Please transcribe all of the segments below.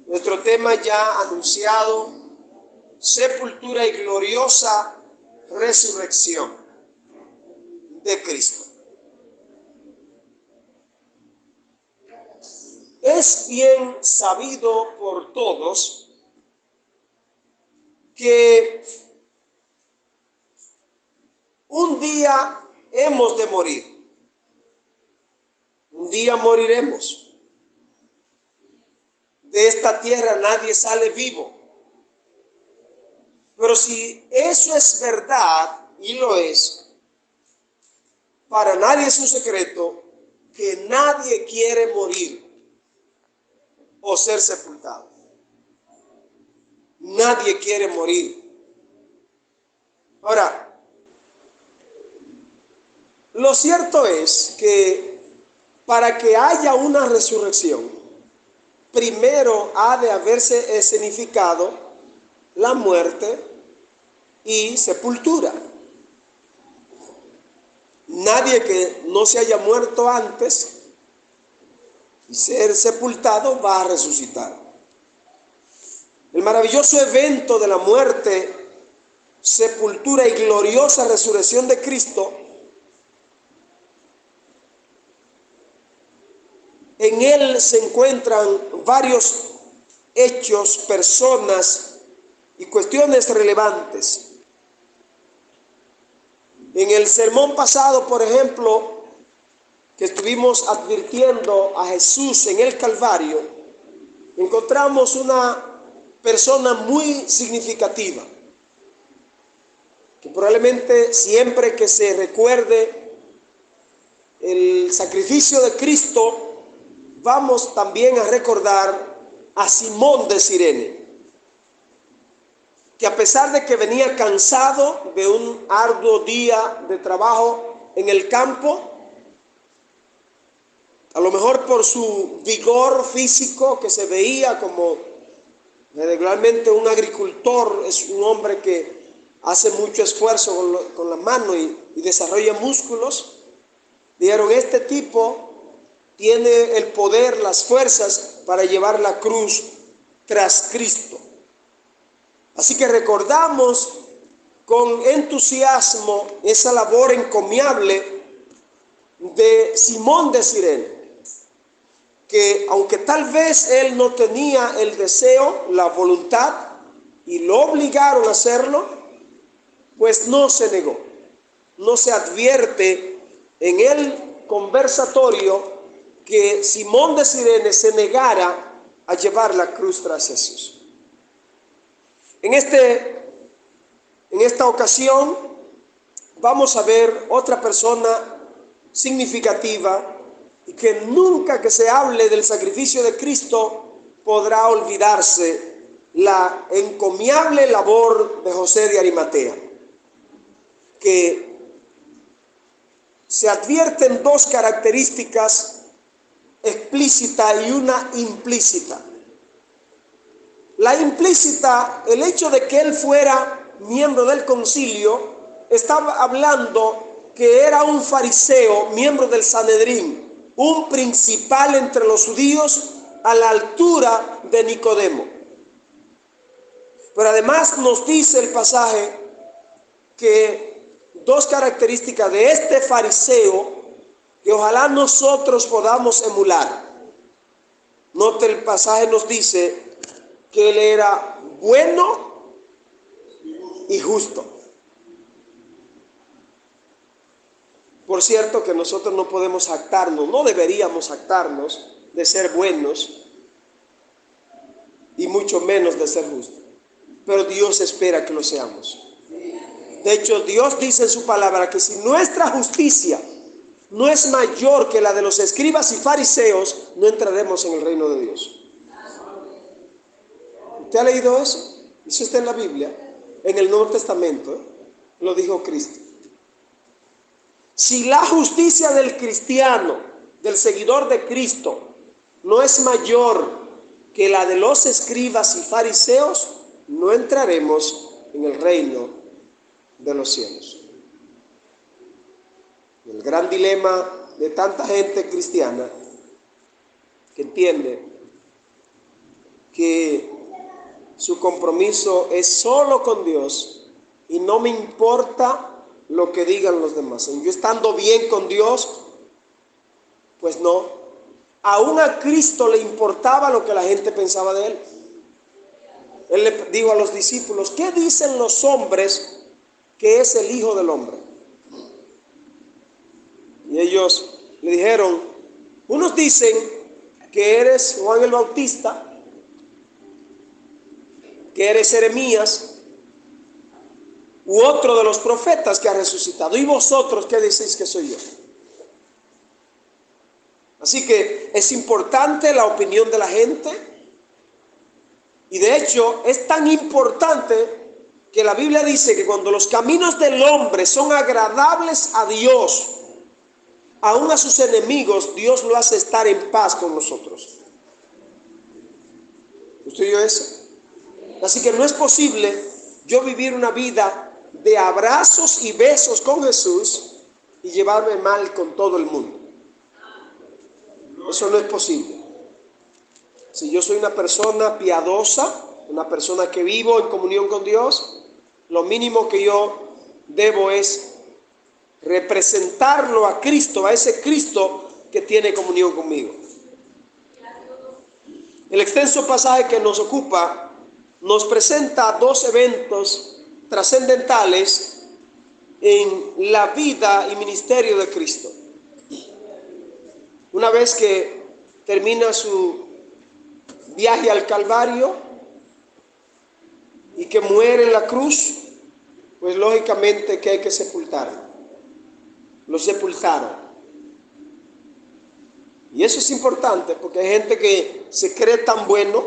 Nuestro tema ya anunciado: sepultura y gloriosa resurrección de Cristo. Es bien sabido por todos que un día hemos de morir. Un día moriremos. De esta tierra nadie sale vivo. Pero si eso es verdad, y lo es, para nadie es un secreto que nadie quiere morir o ser sepultado. Nadie quiere morir. Ahora, lo cierto es que para que haya una resurrección, primero ha de haberse escenificado la muerte y sepultura. Nadie que no se haya muerto antes y ser sepultado va a resucitar. El maravilloso evento de la muerte, sepultura y gloriosa resurrección de Cristo, en él se encuentran varios hechos, personas y cuestiones relevantes. En el sermón pasado, por ejemplo, que estuvimos advirtiendo a Jesús en el Calvario, encontramos una persona muy significativa, que probablemente siempre que se recuerde el sacrificio de Cristo, vamos también a recordar a Simón de Cirene, que a pesar de que venía cansado de un arduo día de trabajo en el campo, a lo mejor por su vigor físico que se veía como regularmente un agricultor, es un hombre que hace mucho esfuerzo con la mano y desarrolla músculos, dijeron: este tipo tiene el poder, las fuerzas para llevar la cruz tras Cristo. Así que recordamos con entusiasmo esa labor encomiable de Simón de Cirene, que aunque tal vez él no tenía el deseo, la voluntad, y lo obligaron a hacerlo, pues no se negó. No se advierte en el conversatorio que Simón de Cirene se negara a llevar la cruz tras Jesús. En esta ocasión vamos a ver otra persona significativa y que nunca que se hable del sacrificio de Cristo podrá olvidarse la encomiable labor de José de Arimatea, que se advierten dos características, explícita y una implícita. La implícita, el hecho de que él fuera miembro del concilio, estaba hablando que era un fariseo, miembro del Sanedrín, un principal entre los judíos a la altura de Nicodemo. Pero además nos dice el pasaje que dos características de este fariseo que ojalá nosotros podamos emular. Note, el pasaje nos dice que él era bueno y justo. Por cierto que nosotros no podemos jactarnos, no deberíamos jactarnos de ser buenos y mucho menos de ser justos. Pero Dios espera que lo seamos. De hecho, Dios dice en su palabra que si nuestra justicia no es mayor que la de los escribas y fariseos, no entraremos en el reino de Dios. ¿Usted ha leído eso? Eso está en la Biblia, en el Nuevo Testamento, lo dijo Cristo. Si la justicia del cristiano, del seguidor de Cristo, no es mayor que la de los escribas y fariseos, no entraremos en el reino de los cielos. El gran dilema de tanta gente cristiana que entiende que su compromiso es solo con Dios y no me importa lo que digan los demás. Yo estando bien con Dios, pues no. Aún a Cristo le importaba lo que la gente pensaba de él. Él le dijo a los discípulos: ¿qué dicen los hombres que es el Hijo del Hombre? Y ellos le dijeron: unos dicen que eres Juan el Bautista, que eres Jeremías, u otro de los profetas que ha resucitado. ¿Y vosotros qué decís que soy yo? Así que es importante la opinión de la gente. Y de hecho es tan importante que la Biblia dice que cuando los caminos del hombre son agradables a Dios, aún a sus enemigos, Dios lo hace estar en paz con nosotros. ¿Usted oyó eso? Así que no es posible yo vivir una vida de abrazos y besos con Jesús y llevarme mal con todo el mundo. Eso no es posible. Si yo soy una persona piadosa, una persona que vivo en comunión con Dios, lo mínimo que yo debo es representarlo a Cristo, a ese Cristo que tiene comunión conmigo. El extenso pasaje que nos ocupa nos presenta dos eventos trascendentales en la vida y ministerio de Cristo. Una vez que termina su viaje al Calvario y que muere en la cruz, pues lógicamente que hay que sepultarlo. Lo sepultaron. Y eso es importante porque hay gente que se cree tan bueno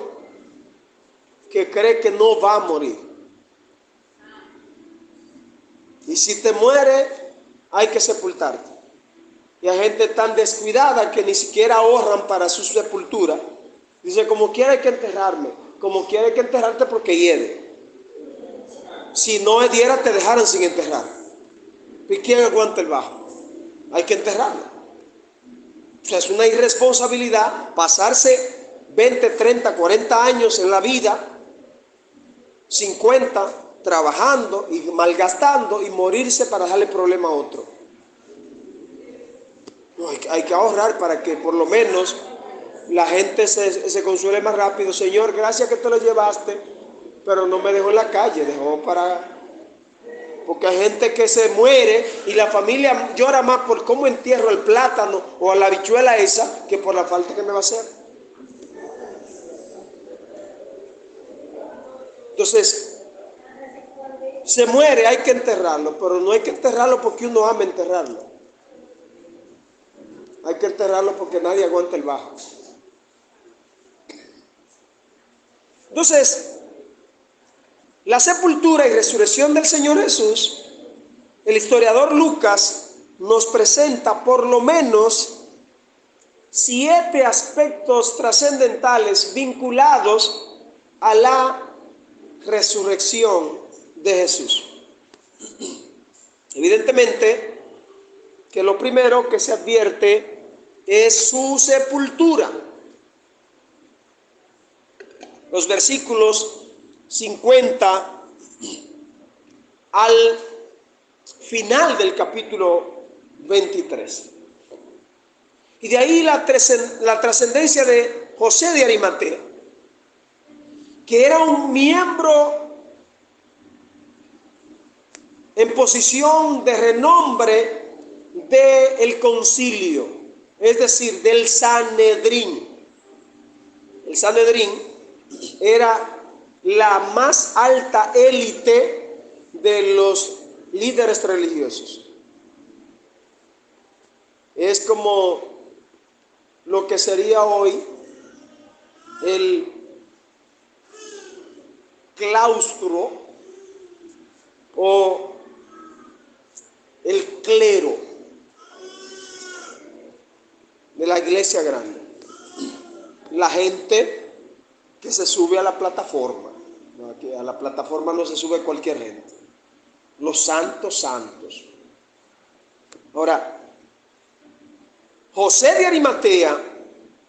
que cree que no va a morir. Y si te muere, hay que sepultarte. Y hay gente tan descuidada que ni siquiera ahorran para su sepultura. Dice: como quiera hay que enterrarme, como quiera hay que enterrarte porque hiede. Si no hediera, te dejaran sin enterrar. ¿Y quién aguanta el bajo? Hay que enterrarlo. O sea, es una irresponsabilidad pasarse 20, 30, 40 años en la vida, 50, trabajando y malgastando y morirse para dejarle problema a otro. No, hay que ahorrar para que por lo menos la gente se consuele más rápido. Señor, gracias que te lo llevaste, pero no me dejó en la calle, dejó para... Porque hay gente que se muere y la familia llora más por cómo entierro el plátano o a la habichuela esa que por la falta que me va a hacer. Entonces, se muere, hay que enterrarlo, pero no hay que enterrarlo porque uno ama enterrarlo. Hay que enterrarlo porque nadie aguanta el bajo. Entonces, la sepultura y resurrección del Señor Jesús, el historiador Lucas nos presenta por lo menos 7 aspectos trascendentales vinculados a la resurrección de Jesús. Evidentemente que lo primero que se advierte es su sepultura. Los versículos 50 al final del capítulo 23. Y de ahí la trascendencia de José de Arimatea, que era un miembro en posición de renombre del concilio, es decir, del Sanedrín. El Sanedrín era la más alta élite de los líderes religiosos. Es como lo que sería hoy el claustro o el clero de la iglesia grande. La gente que se sube a la plataforma, ¿no? Que a la plataforma no se sube cualquier gente. Los santos. Ahora, José de Arimatea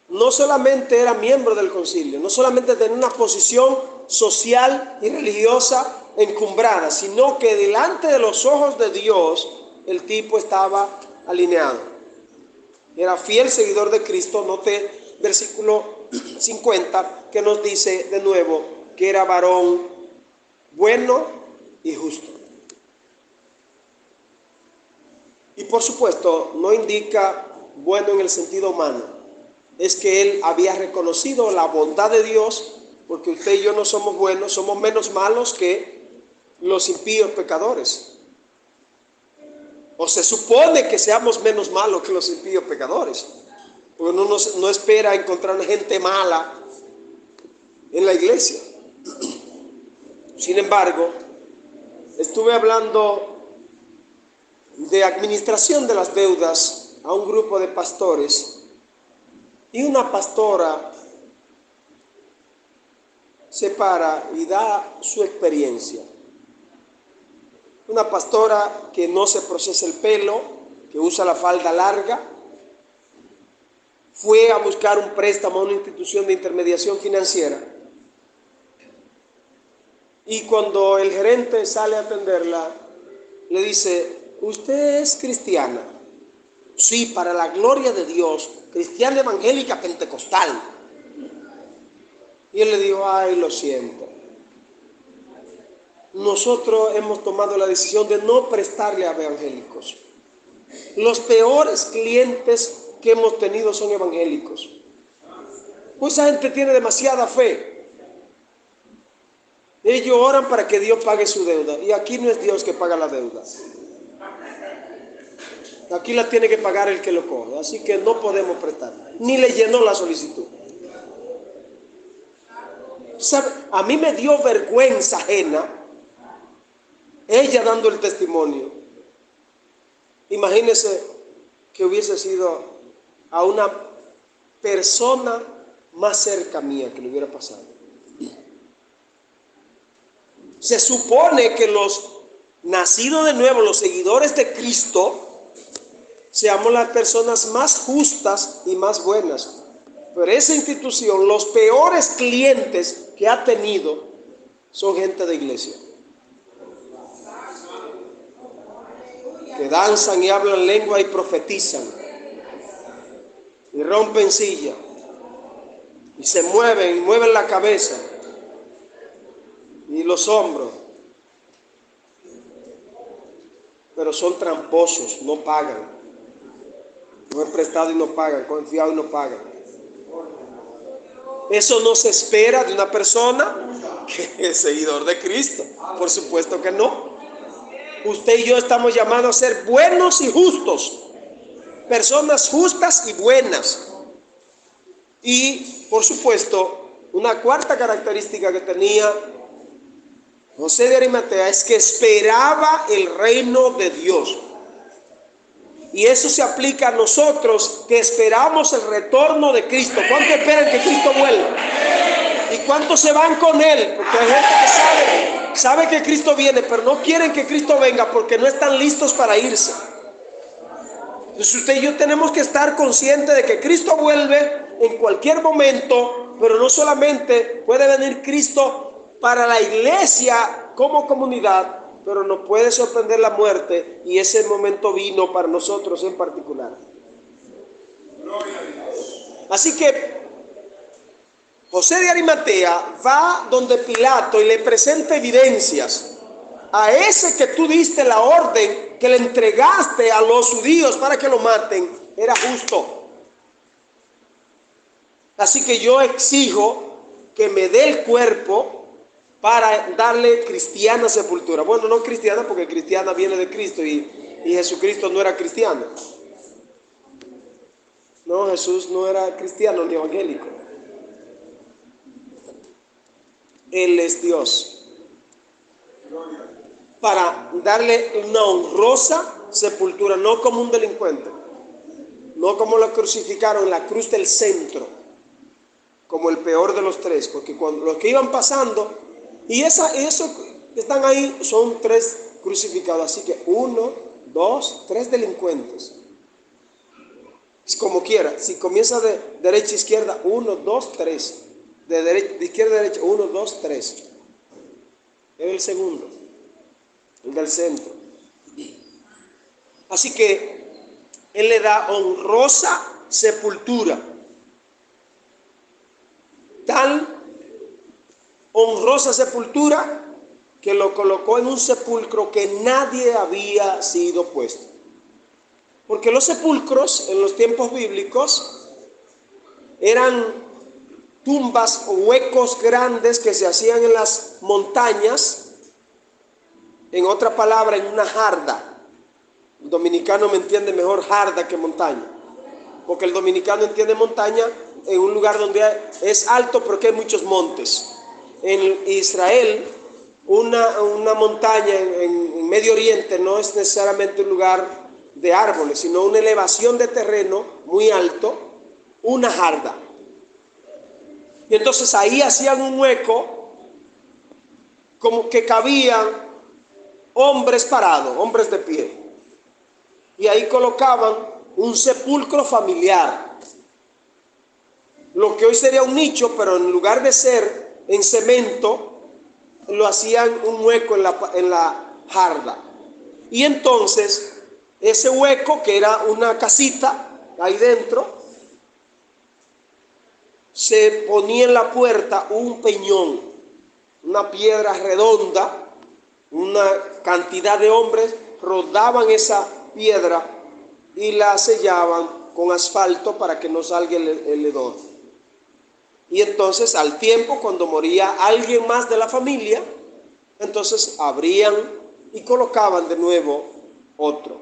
no solamente era miembro del concilio, no solamente tenía una posición social y religiosa encumbrada, sino que delante de los ojos de Dios el tipo estaba alineado. Era fiel seguidor de Cristo. Note versículo 50 que nos dice de nuevo que era varón bueno y justo. Y por supuesto no indica bueno en el sentido humano, es que él había reconocido la bondad de Dios, porque usted y yo no somos buenos, somos menos malos que los impíos pecadores. O se supone que seamos menos malos que los impíos pecadores, porque uno no espera encontrar gente mala en la iglesia. Sin embargo, estuve hablando de administración de las deudas a un grupo de pastores, y una pastora se para y da su experiencia. Una pastora que no se procesa el pelo, que usa la falda larga, fue a buscar un préstamo a una institución de intermediación financiera, y cuando el gerente sale a atenderla, le dice: ¿usted es cristiana? Sí, para la gloria de Dios, cristiana evangélica pentecostal. Y él le dijo: ay, lo siento, nosotros hemos tomado la decisión de no prestarle a evangélicos. Los peores clientes que hemos tenido son evangélicos. Pues esa gente tiene demasiada fe. Ellos oran para que Dios pague su deuda, y aquí no es Dios que paga la deuda. Aquí la tiene que pagar el que lo coge, así que no podemos prestar. Ni le llenó la solicitud. ¿Sabe? A mí me dio vergüenza ajena ella dando el testimonio. Imagínese que hubiese sido a una persona más cerca mía que le hubiera pasado. Se supone que los nacidos de nuevo, los seguidores de Cristo, seamos las personas más justas y más buenas. Pero esa institución, los peores clientes que ha tenido son gente de iglesia, que danzan y hablan lengua y profetizan y rompen silla y se mueven y mueven la cabeza y los hombros, pero son tramposos, no pagan. No han prestado y no pagan, confiado y no pagan. Eso no se espera de una persona que es seguidor de Cristo. Por supuesto que no. Usted y yo estamos llamados a ser buenos y justos, personas justas y buenas. Y por supuesto, una cuarta característica que tenía José de Arimatea es que esperaba el reino de Dios. Y eso se aplica a nosotros que esperamos el retorno de Cristo. ¿Cuántos esperan que Cristo vuelva? ¿Y cuántos se van con Él? Porque hay gente que sabe que Cristo viene, pero no quieren que Cristo venga porque no están listos para irse. Entonces usted y yo tenemos que estar conscientes de que Cristo vuelve en cualquier momento, pero no solamente puede venir Cristo para la iglesia como comunidad, pero nos puede sorprender la muerte, y ese momento vino para nosotros en particular. Así que José de Arimatea va donde Pilato y le presenta evidencias. A ese que tú diste la orden, que le entregaste a los judíos para que lo maten, era justo. Así que yo exijo que me dé el cuerpo para darle cristiana sepultura. Bueno, no cristiana, porque cristiana viene de Cristo, y Jesucristo no era cristiano. No, Jesús no era cristiano ni evangélico. Él es Dios. Para darle una honrosa sepultura, no como un delincuente, no como lo crucificaron en la cruz del centro, como el peor de los tres, porque cuando los que iban pasando, y eso que están ahí son 3 crucificados, así que 1, 2, 3 delincuentes. como quiera. Si comienza de derecha a izquierda, 1, 2, 3. De izquierda a derecha, 1, 2, 3. Es el segundo, el del centro. Así que él le da honrosa sepultura. Tan honrosa sepultura que lo colocó en un sepulcro que nadie había sido puesto. Porque los sepulcros en los tiempos bíblicos eran tumbas o huecos grandes que se hacían en las montañas, en otra palabra, en una jarda. El dominicano me entiende mejor jarda que montaña, porque el dominicano entiende montaña en un lugar donde es alto porque hay muchos montes. En Israel, una montaña en Medio Oriente no es necesariamente un lugar de árboles, sino una elevación de terreno muy alto, una jarda. Y entonces ahí hacían un hueco como que cabían hombres parados, hombres de pie. Y ahí colocaban un sepulcro familiar. Lo que hoy sería un nicho, pero en lugar de ser en cemento, lo hacían un hueco en la jarda. Y entonces ese hueco, que era una casita ahí dentro, se ponía en la puerta un peñón, una piedra redonda. Una cantidad de hombres rodaban esa piedra y la sellaban con asfalto para que no salga el hedor. Y entonces al tiempo, cuando moría alguien más de la familia, entonces abrían y colocaban de nuevo otro.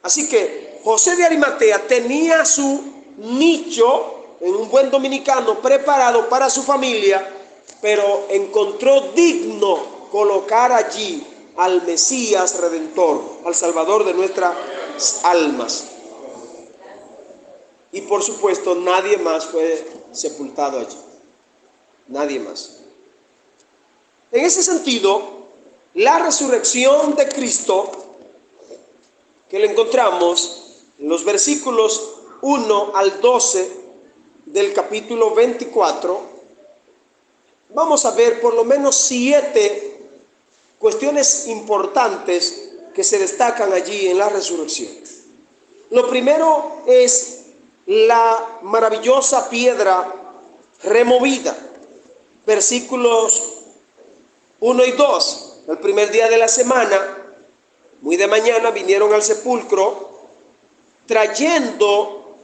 Así que José de Arimatea tenía su nicho, en un buen dominicano, preparado para su familia, pero encontró digno colocar allí al Mesías Redentor, al Salvador de nuestras almas. Y por supuesto nadie más fue sepultado allí. Nadie más. En ese sentido, la resurrección de Cristo, que le encontramos en los versículos 1 al 12 del capítulo 24, vamos a ver por lo menos 7 cuestiones importantes que se destacan allí en la resurrección. Lo primero es la maravillosa piedra removida. Versículos 1 y 2. El primer día de la semana, muy de mañana, vinieron al sepulcro trayendo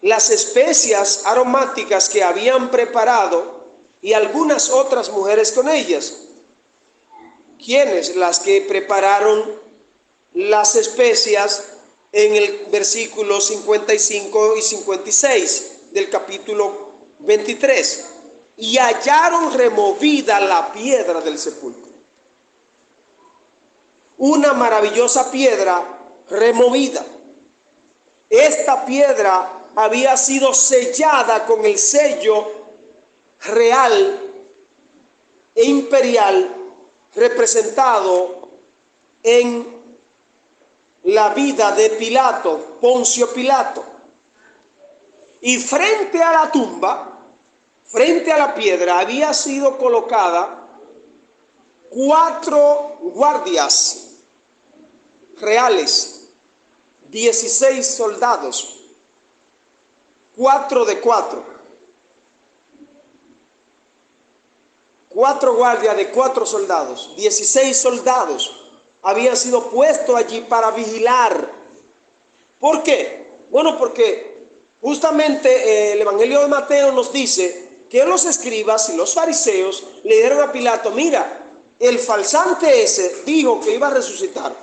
las especias aromáticas que habían preparado y algunas otras mujeres con ellas. ¿Quiénes? Las que prepararon las especias en el versículo 55 y 56 del capítulo 23. Y hallaron removida la piedra del sepulcro. Una maravillosa piedra removida. Esta piedra había sido sellada con el sello real e imperial representado en la vida de Pilato, Poncio Pilato. Y frente a la tumba, frente a la piedra, había sido colocada 4 guardias reales, 16 soldados, 4 de 4. 4 guardias de 4 soldados, 16 soldados habían sido puestos allí para vigilar. ¿Por qué? Bueno, porque justamente el Evangelio de Mateo nos dice que los escribas y los fariseos le dieron a Pilato: mira, el falsante ese dijo que iba a resucitar.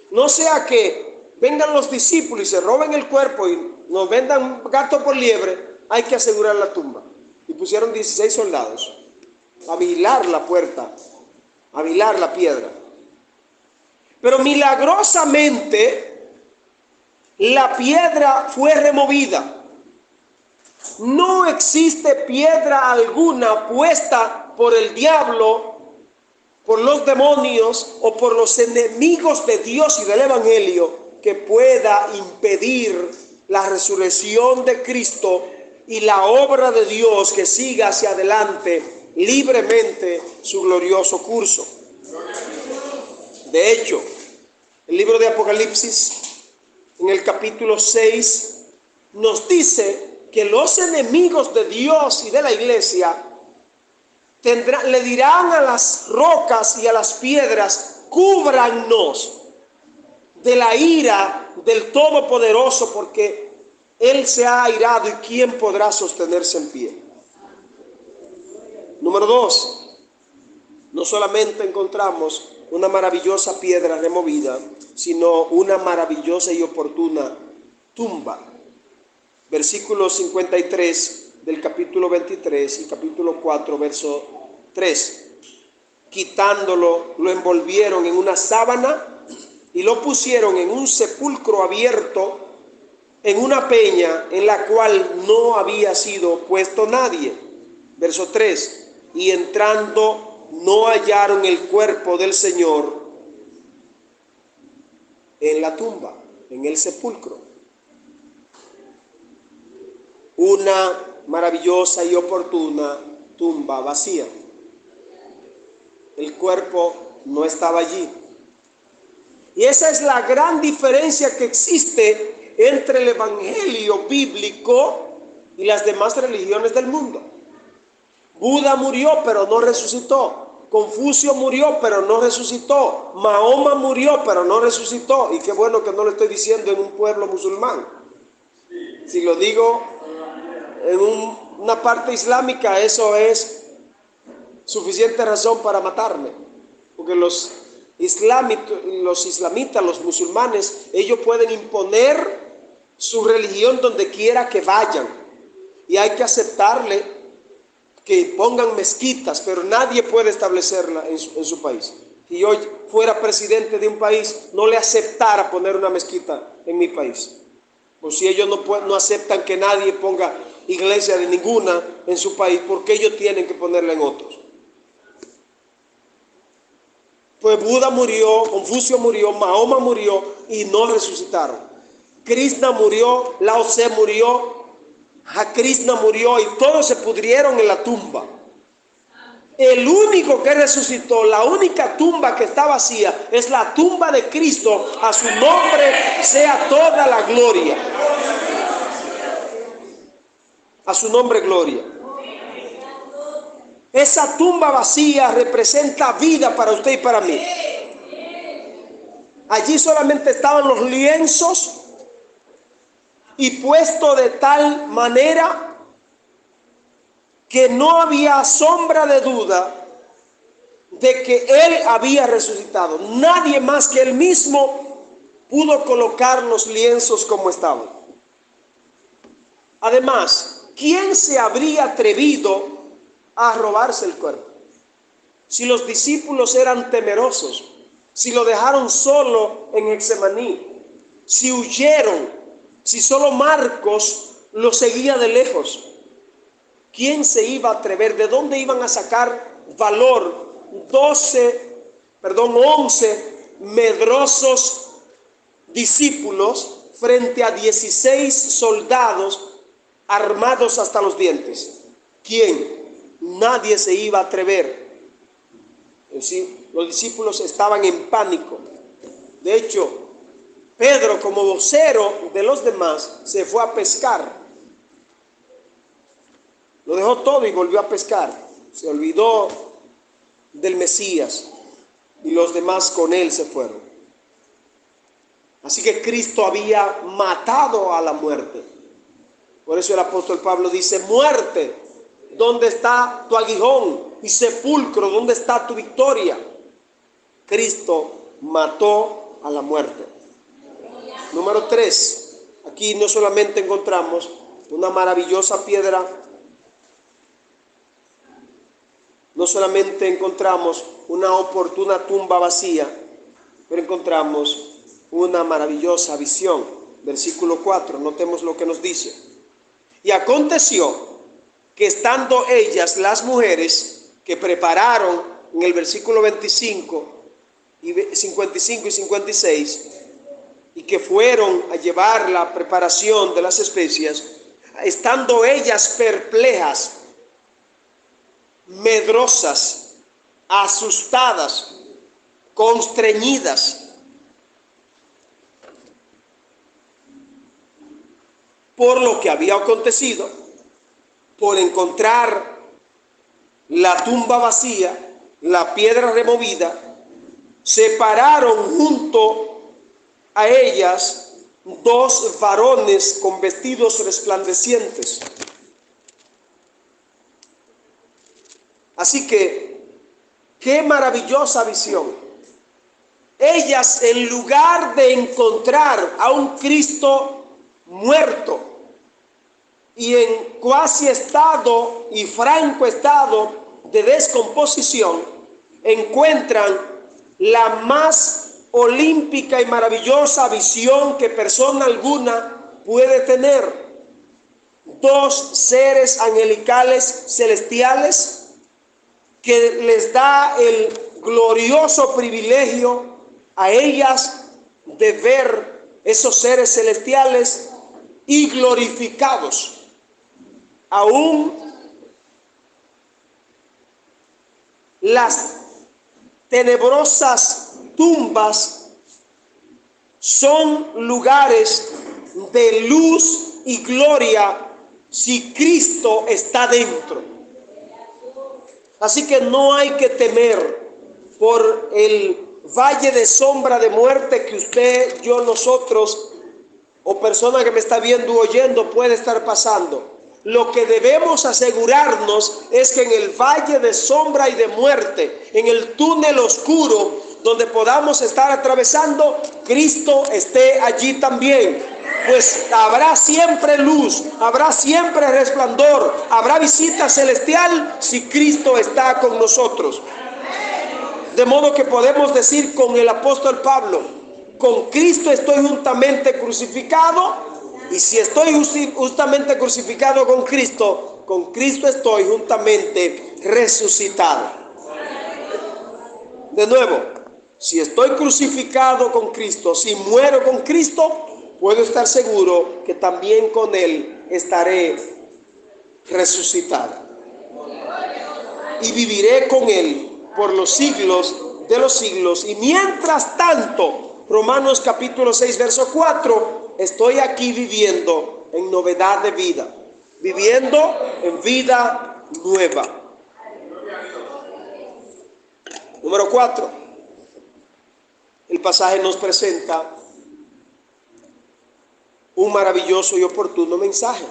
No sea que vengan los discípulos y se roben el cuerpo y nos vendan gato por liebre, hay que asegurar la tumba. Y pusieron 16 soldados a vigilar la puerta, a vigilar la piedra. Pero milagrosamente la piedra fue removida. No existe piedra alguna puesta por el diablo, por los demonios o por los enemigos de Dios y del Evangelio que pueda impedir la resurrección de Cristo y la obra de Dios que siga hacia adelante libremente su glorioso curso. De hecho, el libro de Apocalipsis, en el capítulo 6, nos dice que los enemigos de Dios y de la iglesia le dirán a las rocas y a las piedras: cúbrannos de la ira del Todopoderoso, porque Él se ha airado, y ¿quién podrá sostenerse en pie? Número 2, no solamente encontramos una maravillosa piedra removida, sino una maravillosa y oportuna tumba. Versículo 53 del capítulo 23 y capítulo 4, verso 3. Quitándolo, lo envolvieron en una sábana y lo pusieron en un sepulcro abierto, en una peña en la cual no había sido puesto nadie. Verso 3. Y entrando no hallaron el cuerpo del Señor en la tumba, en el sepulcro. Una maravillosa y oportuna tumba vacía. El cuerpo no estaba allí. Y esa es la gran diferencia que existe entre el evangelio bíblico y las demás religiones del mundo. Buda murió, pero no resucitó. Confucio murió, pero no resucitó. Mahoma murió, pero no resucitó. Y qué bueno que no lo estoy diciendo en un pueblo musulmán. Si lo digo en una parte islámica, eso es suficiente razón para matarme. Porque los islamitas, los musulmanes, ellos pueden imponer su religión donde quiera que vayan. Y hay que aceptarle que pongan mezquitas, pero nadie puede establecerla en su país. Si yo fuera presidente de un país, no le aceptara poner una mezquita en mi país. O si ellos no aceptan que nadie ponga iglesia de ninguna en su país, ¿por qué ellos tienen que ponerla en otros? Pues Buda murió, Confucio murió, Mahoma murió y no resucitaron. Krishna murió, Lao Tse murió, Krishna murió, y todos se pudrieron en la tumba. El único que resucitó, la única tumba que está vacía, es la tumba de Cristo. A su nombre sea toda la gloria. A su nombre gloria. Esa tumba vacía representa vida para usted y para mí. Allí solamente estaban los lienzos, y puesto de tal manera que no había sombra de duda de que Él había resucitado. Nadie más que Él mismo pudo colocar los lienzos como estaban. Además, ¿quién se habría atrevido a robarse el cuerpo? Si los discípulos eran temerosos, si lo dejaron solo en Getsemaní, si huyeron, si solo Marcos lo seguía de lejos, ¿quién se iba a atrever? ¿De dónde iban a sacar valor 11 medrosos discípulos frente a 16 soldados armados hasta los dientes? ¿Quién? Nadie se iba a atrever. Los discípulos estaban en pánico. De hecho, Pedro, como vocero de los demás, se fue a pescar. Lo dejó todo y volvió a pescar. Se olvidó del Mesías y los demás con él se fueron. Así que Cristo había matado a la muerte. Por eso el apóstol Pablo dice: muerte, ¿dónde está tu aguijón? Y sepulcro, ¿dónde está tu victoria? Cristo mató a la muerte. Número 3, aquí no solamente encontramos una maravillosa piedra, no solamente encontramos una oportuna tumba vacía, pero encontramos una maravillosa visión. Versículo 4, notemos lo que nos dice. Y aconteció que estando ellas, las mujeres, que prepararon, en el versículo 55 y 56, y que fueron a llevar la preparación de las especias, estando ellas perplejas, medrosas, asustadas, constreñidas, por lo que había acontecido, por encontrar la tumba vacía, la piedra removida, se pararon junto a ellas dos varones con vestidos resplandecientes. Así que, qué maravillosa visión. Ellas, en lugar de encontrar a un Cristo muerto y en cuasi estado y franco estado de descomposición, encuentran la más olímpica y maravillosa visión que persona alguna puede tener. Dos seres angelicales celestiales que les da el glorioso privilegio a ellas de ver esos seres celestiales y glorificados. Aún las tenebrosas tumbas son lugares de luz y gloria si Cristo está dentro. Así que no hay que temer por el valle de sombra de muerte que usted, yo, nosotros o persona que me está viendo o oyendo puede estar pasando. Lo que debemos asegurarnos es que en el valle de sombra y de muerte, en el túnel oscuro donde podamos estar atravesando, Cristo esté allí también. Pues habrá siempre luz, habrá siempre resplandor, habrá visita celestial si Cristo está con nosotros. De modo que podemos decir con el apóstol Pablo: con Cristo estoy juntamente crucificado, y si estoy justamente crucificado con Cristo estoy juntamente resucitado. De nuevo, si estoy crucificado con Cristo, si muero con Cristo, puedo estar seguro que también con Él estaré resucitado. Y viviré con Él por los siglos de los siglos. Y mientras tanto, Romanos capítulo 6, verso 4, estoy aquí viviendo en novedad de vida, viviendo en vida nueva. Número 4, el pasaje nos presenta un maravilloso y oportuno mensaje.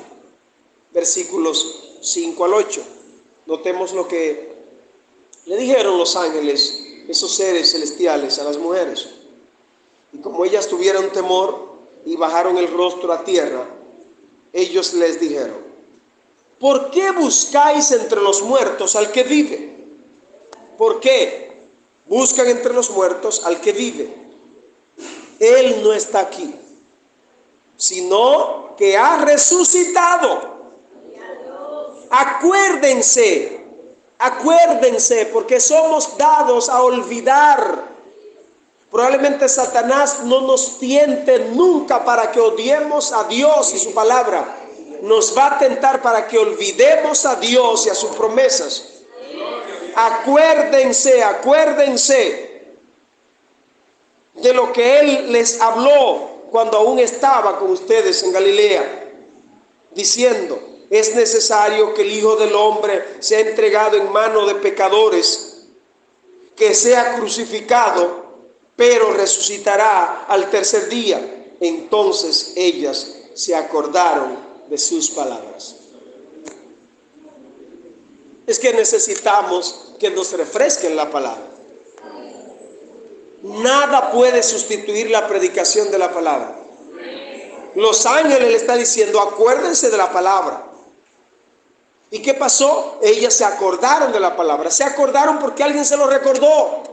Versículos 5 al 8. Notemos lo que le dijeron los ángeles, esos seres celestiales, a las mujeres. Y como ellas tuvieron temor y bajaron el rostro a tierra, ellos les dijeron: ¿por qué buscáis entre los muertos al que vive? ¿Por qué buscan entre los muertos al que vive? Él no está aquí, sino que ha resucitado. Acuérdense, porque somos dados a olvidar. Probablemente Satanás no nos tiente nunca para que odiemos a Dios y su palabra. Nos va a tentar para que olvidemos a Dios y a sus promesas. Acuérdense de lo que Él les habló cuando aún estaba con ustedes en Galilea, diciendo: es necesario que el Hijo del Hombre sea entregado en mano de pecadores, que sea crucificado, pero resucitará al tercer día. Entonces ellas se acordaron de sus palabras. Es que necesitamos que nos refresquen la palabra. Nada puede sustituir la predicación de la palabra. Los ángeles le están diciendo: acuérdense de la palabra. ¿Y qué pasó? Ellas se acordaron de la palabra. Se acordaron porque alguien se lo recordó.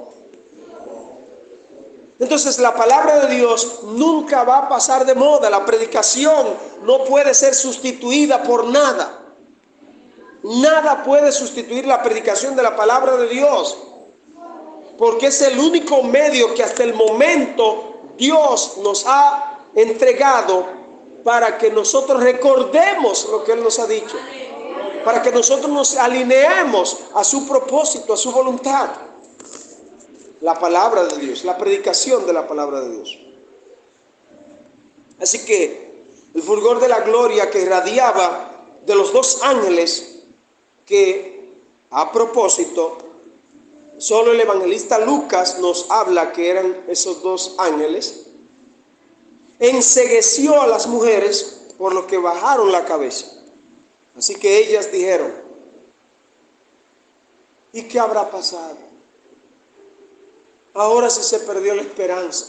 Entonces la palabra de Dios nunca va a pasar de moda. La predicación no puede ser sustituida por nada. Nada puede sustituir la predicación de la palabra de Dios, porque es el único medio que hasta el momento Dios nos ha entregado para que nosotros recordemos lo que Él nos ha dicho, para que nosotros nos alineemos a su propósito, a su voluntad. La palabra de Dios, la predicación de la palabra de Dios. Así que el fulgor de la gloria que irradiaba de los dos ángeles, que a propósito, solo el evangelista Lucas nos habla que eran esos dos ángeles, encegueció a las mujeres, por lo que bajaron la cabeza. Así que ellas dijeron: ¿y qué habrá pasado? Ahora sí se perdió la esperanza.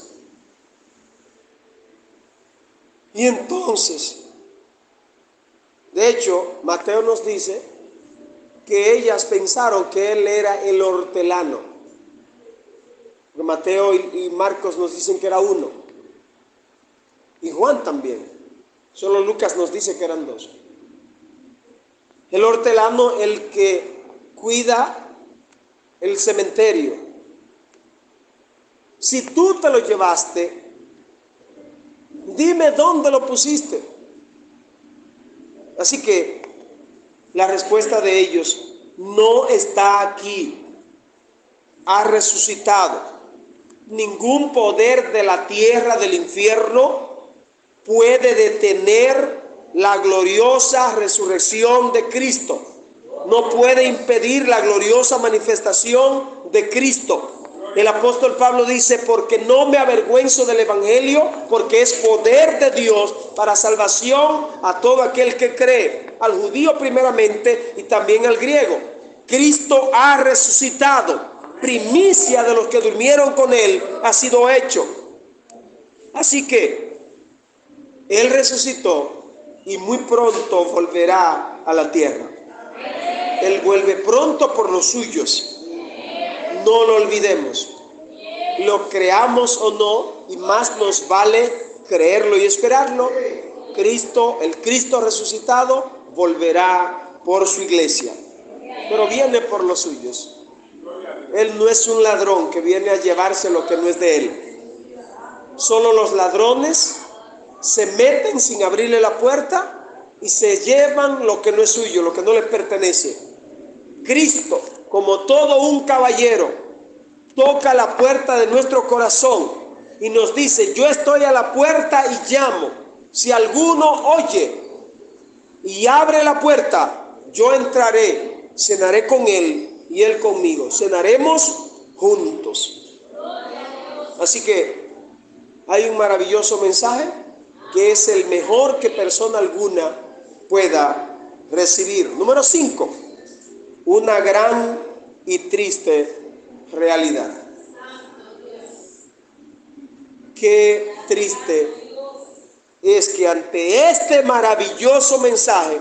Y entonces, de hecho, Mateo nos dice que ellas pensaron que él era el hortelano. Mateo y Marcos nos dicen que era uno. Y Juan también. Solo Lucas nos dice que eran dos. El hortelano, el que cuida el cementerio. Si tú te lo llevaste, dime dónde lo pusiste. Así que la respuesta de ellos: no está aquí, ha resucitado. Ningún poder de la tierra, del infierno, puede detener la gloriosa resurrección de Cristo. No puede impedir la gloriosa manifestación de Cristo. El apóstol Pablo dice: porque no me avergüenzo del evangelio, porque es poder de Dios para salvación a todo aquel que cree, al judío primeramente y también al griego. Cristo ha resucitado, primicia de los que durmieron con él ha sido hecho. Así que él resucitó y muy pronto volverá a la tierra. Él vuelve pronto por los suyos. No lo olvidemos, lo creamos o no, y más nos vale creerlo y esperarlo. Cristo, el Cristo resucitado, volverá por su iglesia, pero viene por los suyos. Él no es un ladrón que viene a llevarse lo que no es de él. Solo los ladrones se meten sin abrirle la puerta y se llevan lo que no es suyo, lo que no les pertenece. Cristo, como todo un caballero, toca la puerta de nuestro corazón y nos dice: yo estoy a la puerta y llamo. Si alguno oye y abre la puerta, yo entraré, cenaré con él y él conmigo. Cenaremos juntos. Así que hay un maravilloso mensaje que es el mejor que persona alguna pueda recibir. Número 5. Una gran y triste realidad. Qué triste es que ante este maravilloso mensaje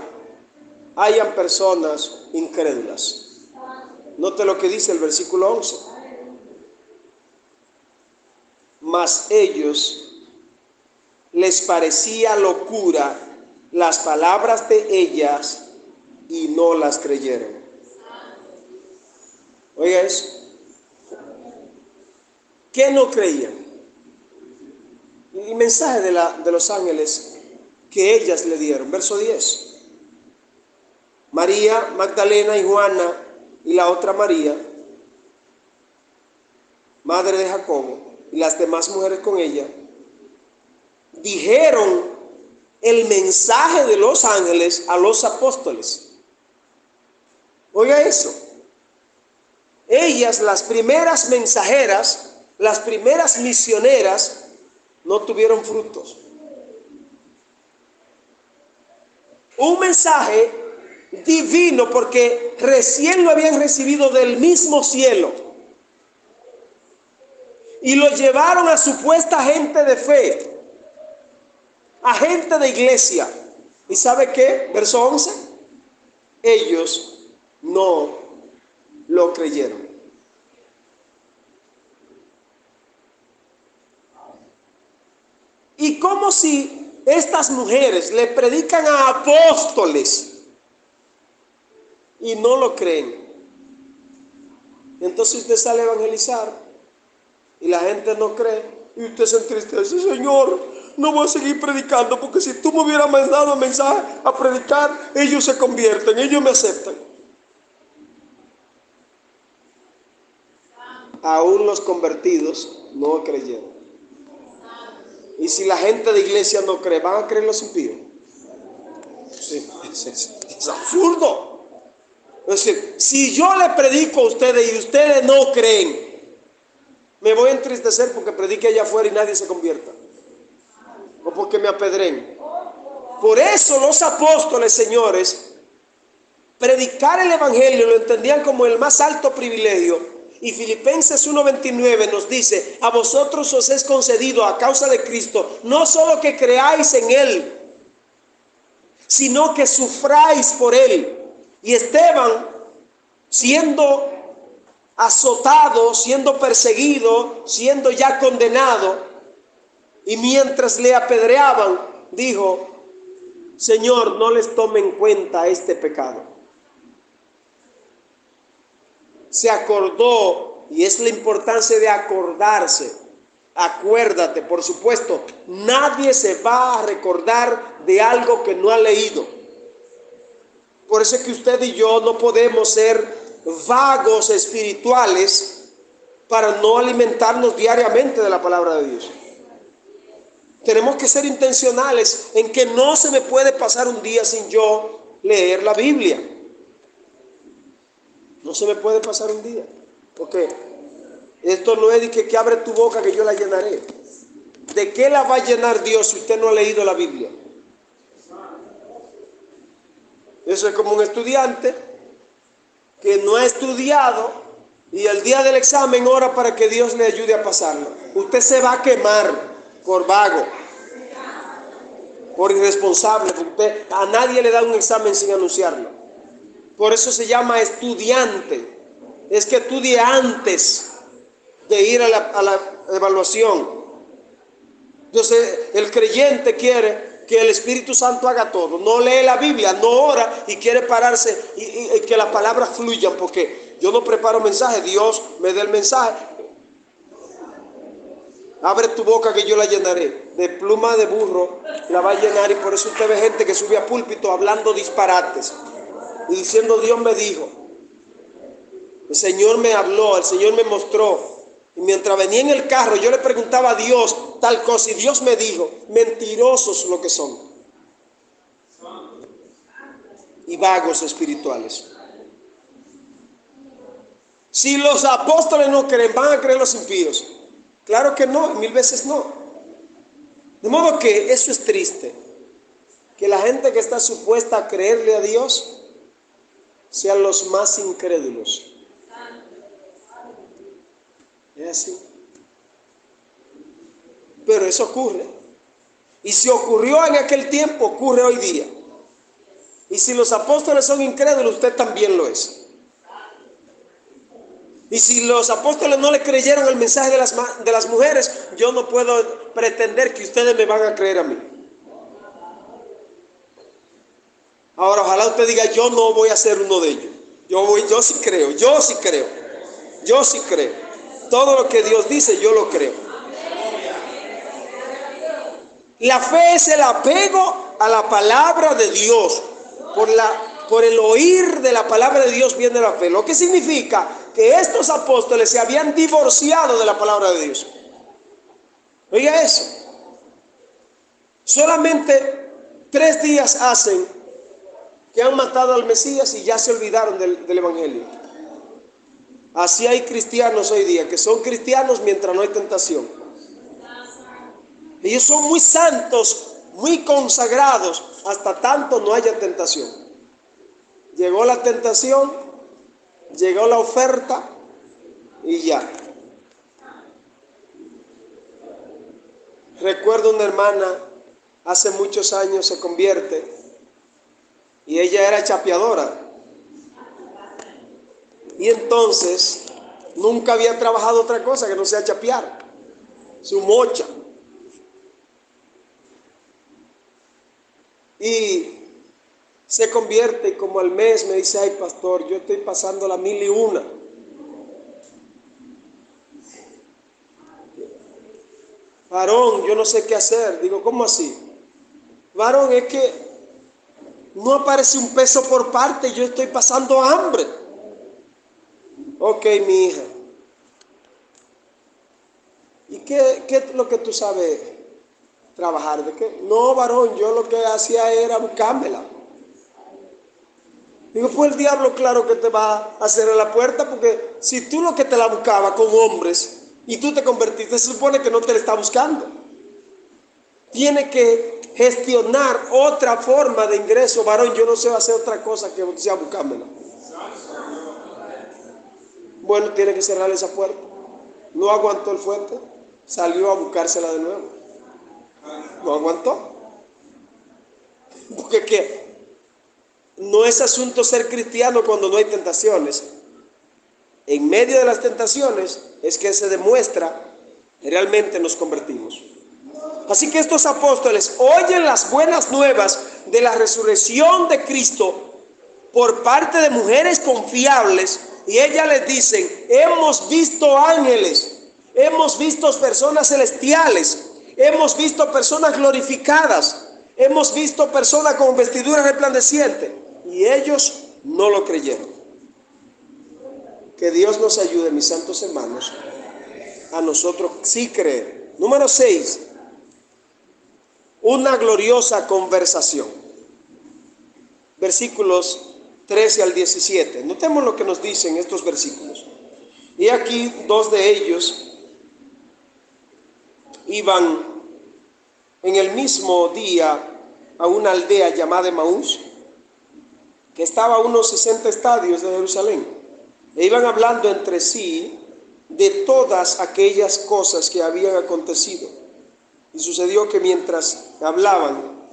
hayan personas incrédulas. Note lo que dice el versículo 11. Mas ellos les parecía locura las palabras de ellas y no las creyeron. Oiga eso. ¿Qué no creían? El mensaje de los ángeles que ellas le dieron. Verso 10. María Magdalena y Juana y la otra María, madre de Jacobo, y las demás mujeres con ella, dijeron el mensaje de los ángeles a los apóstoles. Oiga eso. Ellas, las primeras mensajeras, las primeras misioneras, no tuvieron frutos. Un mensaje divino, porque recién lo habían recibido del mismo cielo y lo llevaron a supuesta gente de fe, a gente de iglesia. ¿Y sabe qué? Verso 11. Ellos no lo creyeron. Y como si estas mujeres le predican a apóstoles y no lo creen. Entonces usted sale a evangelizar y la gente no cree. Y usted se entristece, Señor, no voy a seguir predicando, porque si tú me hubieras mandado mensaje a predicar, ellos se convierten, ellos me aceptan. Aún los convertidos no creyeron. Y si la gente de iglesia no cree, ¿van a creer los impíos? Sí, es absurdo. Es decir, si yo le predico a ustedes y ustedes no creen, me voy a entristecer porque predique allá afuera y nadie se convierta, o porque me apedren. Por eso los apóstoles, señores, predicar el evangelio lo entendían como el más alto privilegio. Y Filipenses 1:29 nos dice: a vosotros os es concedido a causa de Cristo, no solo que creáis en Él, sino que sufráis por Él. Y Esteban, siendo azotado, siendo perseguido, siendo ya condenado, y mientras le apedreaban, dijo: Señor, no les tome en cuenta este pecado. Se acordó, y es la importancia de acordarse. Acuérdate, por supuesto, nadie se va a recordar de algo que no ha leído. Por eso es que usted y yo no podemos ser vagos espirituales para no alimentarnos diariamente de la palabra de Dios. Tenemos que ser intencionales en que no se me puede pasar un día sin yo leer la Biblia. No se me puede pasar un día, porque esto no es de que abre tu boca que yo la llenaré. ¿De qué la va a llenar Dios si usted no ha leído la Biblia? Eso es como un estudiante que no ha estudiado y el día del examen ora para que Dios le ayude a pasarlo. Usted se va a quemar por vago, por irresponsable, porque a nadie le da un examen sin anunciarlo. Por eso se llama estudiante. Es que estudie antes de ir a la evaluación. Entonces el creyente quiere que el Espíritu Santo haga todo. No lee la Biblia, no ora y quiere pararse y que las palabras fluyan, porque yo no preparo mensaje, Dios me da el mensaje. Abre tu boca que yo la llenaré. De pluma de burro la va a llenar, y por eso usted ve gente que sube a púlpito hablando disparates y diciendo: Dios me dijo, el Señor me habló, el Señor me mostró. Y mientras venía en el carro yo le preguntaba a Dios tal cosa y Dios me dijo. Mentirosos lo que son, y vagos espirituales. Si los apóstoles no creen, ¿van a creer los impíos? Claro que no, 1000 veces no. De modo que eso es triste, que la gente que está supuesta a creerle a Dios sean los más incrédulos. Es así. Pero eso ocurre. Y si ocurrió en aquel tiempo, ocurre hoy día. Y si los apóstoles son incrédulos, usted también lo es. Y si los apóstoles no le creyeron el mensaje de las mujeres, yo no puedo pretender que ustedes me van a creer a mí. Ahora, ojalá usted diga: yo no voy a ser uno de ellos. Yo sí creo. Todo lo que Dios dice, yo lo creo. La fe es el apego a la palabra de Dios. Por el oír de la palabra de Dios viene la fe. Lo que significa que estos apóstoles se habían divorciado de la palabra de Dios. Oiga eso. Solamente 3 días hacen que han matado al Mesías y ya se olvidaron del Evangelio. Así hay cristianos hoy día, que son cristianos mientras no hay tentación. Ellos son muy santos, muy consagrados, hasta tanto no haya tentación. Llegó la tentación, llegó la oferta y ya. Recuerdo una hermana, hace muchos años se convierte, y ella era chapeadora. Y entonces nunca había trabajado otra cosa que no sea chapear su mocha. Y se convierte, y como al mes me dice: ay, pastor, yo estoy pasando la 1001. varón, yo no sé qué hacer. Digo, ¿cómo así? Varón, es que no aparece un peso por parte, yo estoy pasando hambre. Ok, mi hija. ¿Y qué es lo que tú sabes trabajar? ¿De qué? No, varón, yo lo que hacía era buscármela. Digo, pues el diablo claro que te va a hacer a la puerta, porque si tú lo que te la buscabas con hombres y tú te convertiste, se supone que no te la está buscando. Tiene que gestionar otra forma de ingreso. Varón, yo no sé hacer otra cosa que sea buscármela. Bueno, tiene que cerrar esa puerta. No aguantó el fuerte, salió a buscársela de nuevo. No aguantó. Porque ¿qué? No es asunto ser cristiano cuando no hay tentaciones. En medio de las tentaciones es que se demuestra que realmente nos convertimos. Así que estos apóstoles oyen las buenas nuevas de la resurrección de Cristo por parte de mujeres confiables, y ellas les dicen: hemos visto ángeles, hemos visto personas celestiales, hemos visto personas glorificadas, hemos visto personas con vestiduras resplandecientes. Y ellos no lo creyeron. Que Dios nos ayude, mis santos hermanos, a nosotros sí creer. Número 6. Una gloriosa conversación. Versículos 13 al 17. Notemos lo que nos dicen estos versículos. Y aquí dos de ellos iban en el mismo día a una aldea llamada Emaús, que estaba a unos 60 estadios de Jerusalén. E iban hablando entre sí de todas aquellas cosas que habían acontecido. Y sucedió que mientras hablaban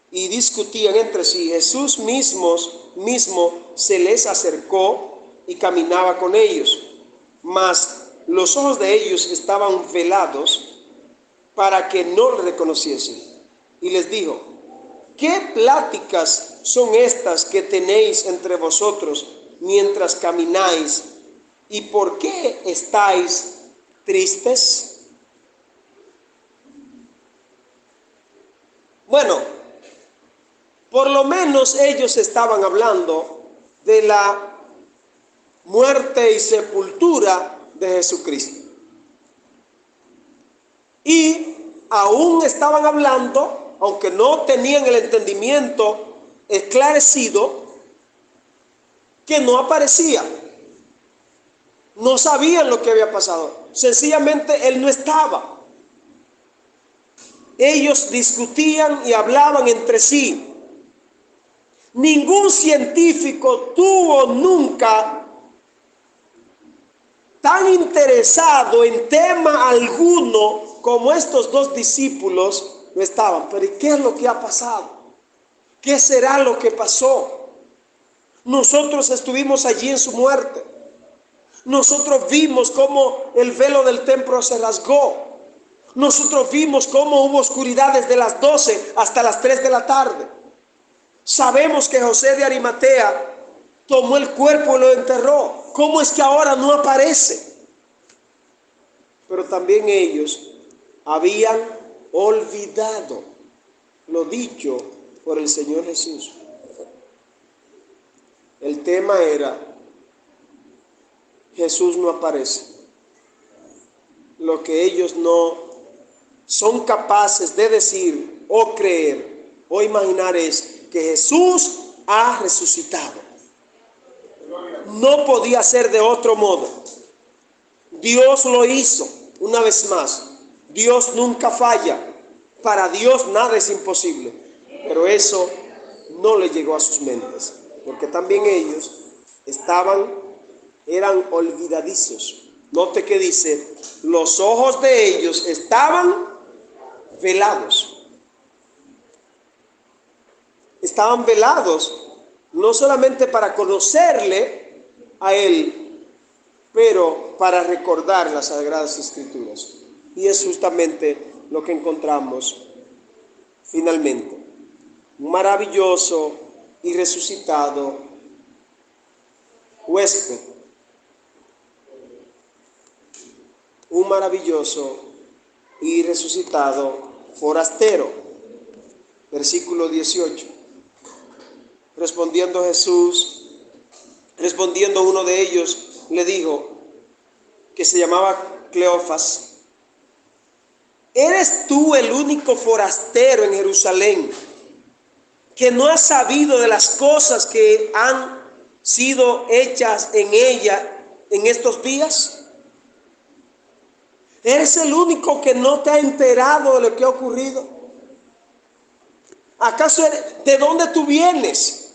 y discutían entre sí, Jesús mismo se les acercó y caminaba con ellos. Mas los ojos de ellos estaban velados para que no le reconociesen. Y les dijo: ¿qué pláticas son estas que tenéis entre vosotros mientras camináis? ¿Y por qué estáis tristes? Bueno, por lo menos ellos estaban hablando de la muerte y sepultura de Jesucristo. Y aún estaban hablando, aunque no tenían el entendimiento esclarecido, que no aparecía. No sabían lo que había pasado. Sencillamente Él no estaba. Ellos discutían y hablaban entre sí. Ningún científico tuvo nunca tan interesado en tema alguno como estos dos discípulos lo estaban. Pero ¿y qué es lo que ha pasado? ¿Qué será lo que pasó? Nosotros estuvimos allí en su muerte. Nosotros vimos cómo el velo del templo se rasgó. Nosotros vimos cómo hubo oscuridad desde las 12 hasta las 3 de la tarde. Sabemos que José de Arimatea tomó el cuerpo y lo enterró. ¿Cómo es que ahora no aparece? Pero también ellos habían olvidado lo dicho por el Señor Jesús. El tema era: Jesús no aparece. Lo que ellos no son capaces de decir o creer o imaginar es que Jesús ha resucitado. No podía ser de otro modo. Dios lo hizo una vez más. Dios nunca falla. Para Dios nada es imposible. Pero eso no le llegó a sus mentes, porque también ellos eran olvidadizos. Note que dice: los ojos de ellos estaban velados. Estaban velados no solamente para conocerle a Él, pero para recordar las Sagradas Escrituras. Y es justamente lo que encontramos finalmente. Un maravilloso y resucitado huésped. Un maravilloso y resucitado forastero. Versículo 18. Respondiendo uno de ellos, le dijo, que se llamaba Cleofas: ¿eres tú el único forastero en Jerusalén que no has sabido de las cosas que han sido hechas en ella en estos días? ¿Eres el único que no te ha enterado de lo que ha ocurrido? ¿Acaso de dónde tú vienes?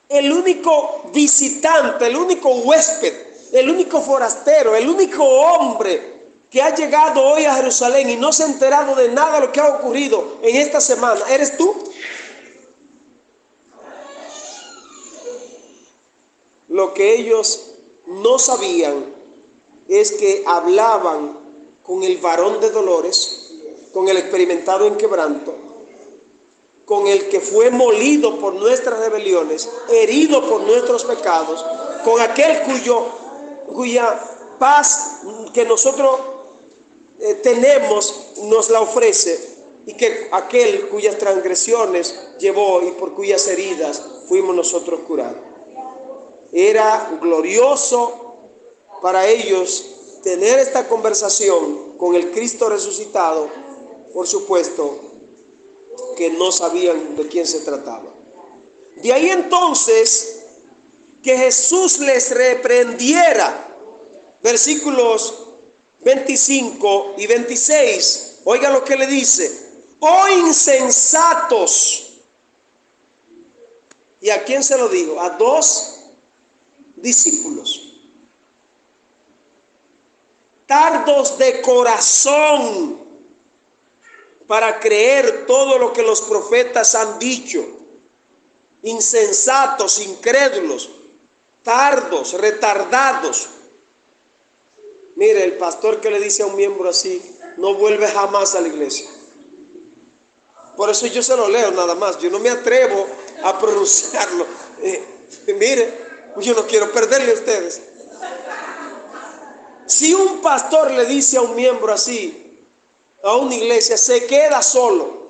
El único visitante, el único huésped, el único forastero, el único hombre que ha llegado hoy a Jerusalén y no se ha enterado de nada de lo que ha ocurrido en esta semana, ¿eres tú? Lo que ellos no sabían es que hablaban con el varón de dolores, con el experimentado en quebranto, con el que fue molido por nuestras rebeliones, herido por nuestros pecados, con aquel cuya paz que nosotros tenemos nos la ofrece, y que aquel cuyas transgresiones llevó y por cuyas heridas fuimos nosotros curados. Era glorioso para ellos tener esta conversación con el Cristo resucitado. Por supuesto que no sabían de quién se trataba. De ahí entonces que Jesús les reprendiera. Versículos 25 y 26. Oiga lo que le dice: oh insensatos. ¿Y a quién se lo dijo? A dos discípulos. Tardos de corazón para creer todo lo que los profetas han dicho. Insensatos, incrédulos, tardos, retardados. Mire, el pastor que le dice a un miembro así no vuelve jamás a la iglesia. Por eso yo se lo leo nada más. Yo no me atrevo a pronunciarlo. Mire, yo no quiero perderle a ustedes. Si un pastor le dice a un miembro así, a una iglesia, se queda solo.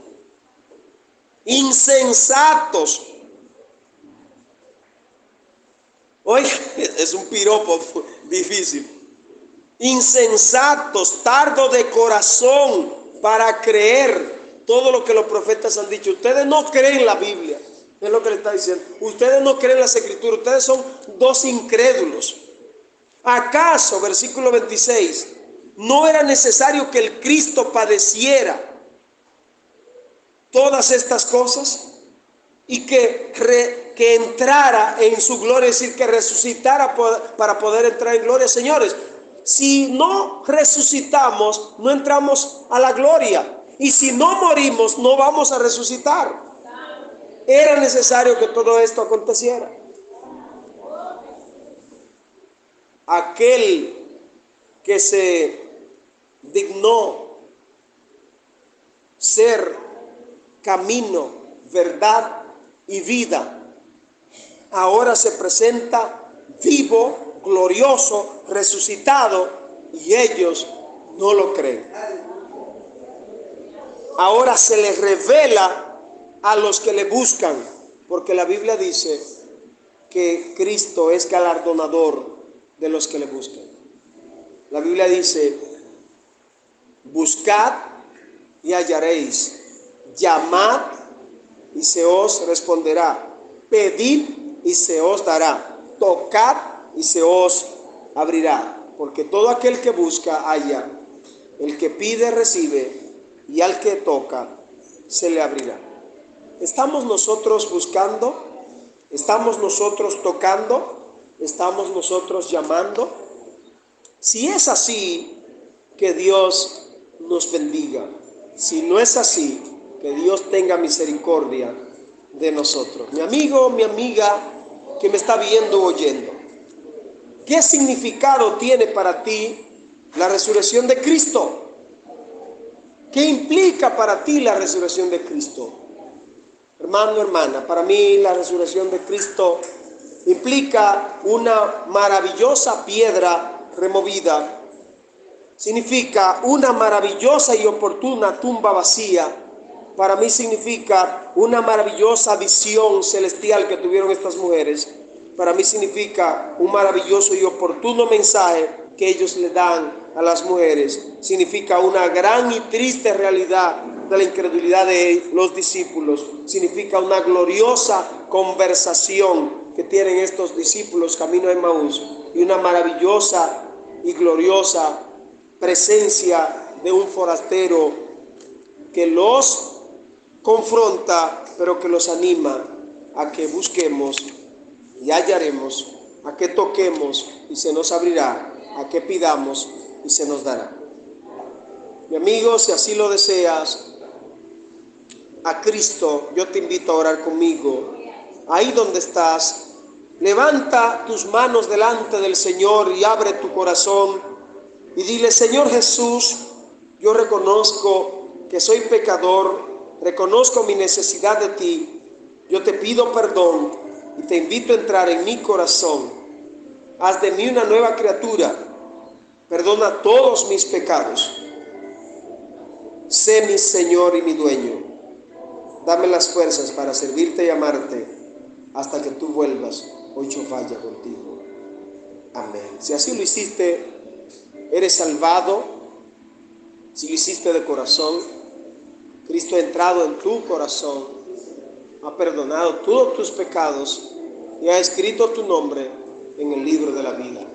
Insensatos. Oiga, es un piropo difícil. Insensatos, tardos de corazón para creer todo lo que los profetas han dicho. Ustedes no creen la Biblia, es lo que le está diciendo. Ustedes no creen las escrituras, ustedes son dos incrédulos. ¿Acaso, versículo 26, no era necesario que el Cristo padeciera todas estas cosas y que entrara en su gloria, es decir, que resucitara para poder entrar en gloria? Señores, si no resucitamos, no entramos a la gloria. Y si no morimos, no vamos a resucitar. Era necesario que todo esto aconteciera. Aquel que se dignó ser camino, verdad y vida, ahora se presenta vivo, glorioso, resucitado, y ellos no lo creen. Ahora se les revela a los que le buscan, porque la Biblia dice que Cristo es galardonador de los que le buscan. La Biblia dice: buscad y hallaréis, llamad y se os responderá, pedid y se os dará, tocad y se os abrirá, porque todo aquel que busca halla, el que pide recibe, y al que toca se le abrirá. ¿Estamos nosotros buscando? ¿Estamos nosotros tocando? ¿Estamos nosotros llamando? Si es así, que Dios nos bendiga. Si no es así, que Dios tenga misericordia de nosotros. Mi amigo, mi amiga que me está viendo o oyendo, ¿qué significado tiene para ti la resurrección de Cristo? ¿Qué implica para ti la resurrección de Cristo? Hermano, hermana, para mí la resurrección de Cristo implica una maravillosa piedra removida significa una maravillosa y oportuna tumba vacía. Para mí significa una maravillosa visión celestial que tuvieron estas mujeres. Para mí significa un maravilloso y oportuno mensaje que ellos le dan a las mujeres. Significa una gran y triste realidad de la incredulidad de los discípulos. Significa una gloriosa conversación que tienen estos discípulos camino a Emaús, y una maravillosa y gloriosa presencia de un forastero que los confronta, pero que los anima a que busquemos y hallaremos, a que toquemos y se nos abrirá, a que pidamos y se nos dará. Mi amigo, si así lo deseas, a Cristo, yo te invito a orar conmigo. Ahí donde estás, levanta tus manos delante del Señor y abre tu corazón y dile: Señor Jesús, yo reconozco que soy pecador, reconozco mi necesidad de ti, yo te pido perdón y te invito a entrar en mi corazón. Haz de mí una nueva criatura, perdona todos mis pecados, sé mi Señor y mi dueño. Dame las fuerzas para servirte y amarte hasta que tú vuelvas o yo vaya contigo. Amén. Si así lo hiciste, eres salvado. Si lo hiciste de corazón, Cristo ha entrado en tu corazón, ha perdonado todos tus pecados y ha escrito tu nombre en el libro de la vida.